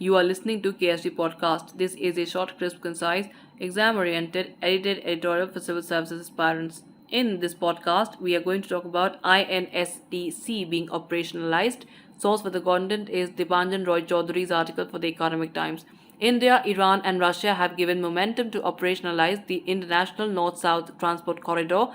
You are listening to KSG Podcast. This is a short, crisp, concise, exam-oriented, edited editorial for civil services aspirants. In this podcast, we are going to talk about INSTC being operationalized. Source for the content is Dipanjan Chaudhury's article for the Economic Times. India, Iran, and Russia have given momentum to operationalize the International North-South Transport Corridor,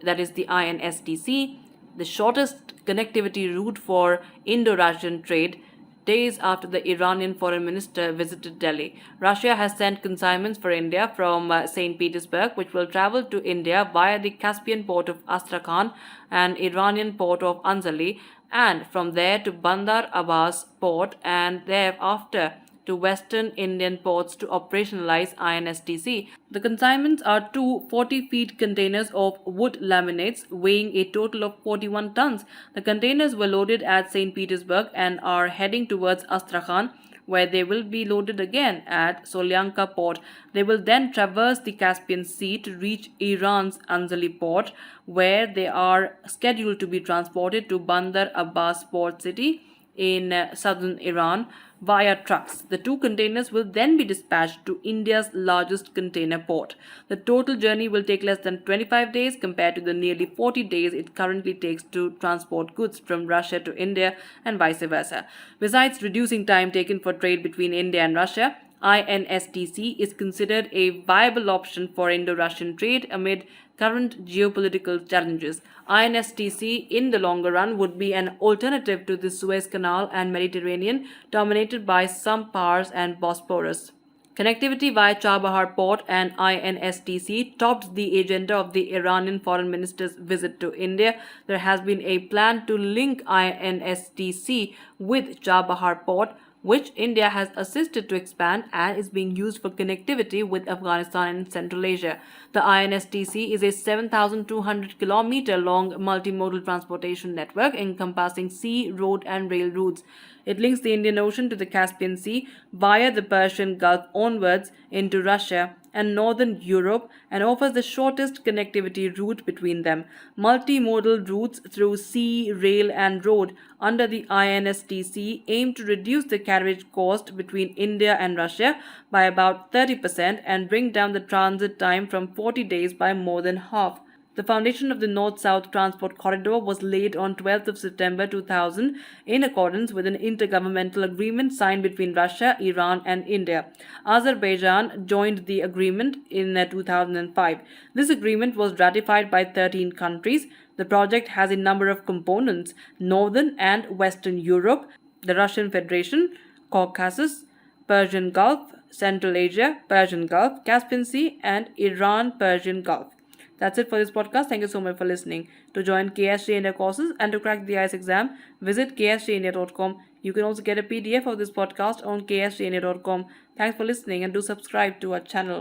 that is the INSTC, the shortest connectivity route for Indo-Russian trade, days after the Iranian Foreign Minister visited Delhi. Russia has sent consignments for India from St. Petersburg, which will travel to India via the Caspian port of Astrakhan and Iranian port of Anzali, and from there to Bandar Abbas port, and thereafter to Western Indian ports to operationalize INSTC. The consignments are two 40-feet containers of wood laminates weighing a total of 41 tons. The containers were loaded at St. Petersburg and are heading towards Astrakhan, where they will be loaded again at Solyanka port. They will then traverse the Caspian Sea to reach Iran's Anzali port, where they are scheduled to be transported to Bandar Abbas port city in southern Iran via trucks. The two containers will then be dispatched to India's largest container port. The total journey will take less than 25 days compared to the nearly 40 days it currently takes to transport goods from Russia to India and vice versa. Besides reducing time taken for trade between India and Russia, INSTC is considered a viable option for Indo-Russian trade amid current geopolitical challenges. INSTC in the longer run would be an alternative to the Suez Canal and Mediterranean, dominated by some powers and Bosporus. Connectivity via Chabahar port and INSTC topped the agenda of the Iranian Foreign Minister's visit to India. There has been a plan to link INSTC with Chabahar port, which India has assisted to expand and is being used for connectivity with Afghanistan and Central Asia. The INSTC is a 7,200-kilometer long multimodal transportation network encompassing sea, road, and rail routes. It links the Indian Ocean to the Caspian Sea via the Persian Gulf onwards into Russia and northern Europe and offers the shortest connectivity route between them. Multimodal routes through sea, rail, and road under the INSTC aim to reduce the carriage cost between India and Russia by about 30% and bring down the transit time from 40 days by more than half. The foundation of the North-South Transport Corridor was laid on 12th of September 2000 in accordance with an intergovernmental agreement signed between Russia, Iran, and India. Azerbaijan joined the agreement in 2005. This agreement was ratified by 13 countries. The project has a number of components: Northern and Western Europe, the Russian Federation, Caucasus, Persian Gulf, Central Asia, Persian Gulf, Caspian Sea, and Iran Persian Gulf. That's it for this podcast. Thank you so much for listening. To join KSG India courses and to crack the IELTS exam, visit ksgindia.com. You can also get a PDF of this podcast on ksgindia.com. Thanks for listening and do subscribe to our channel.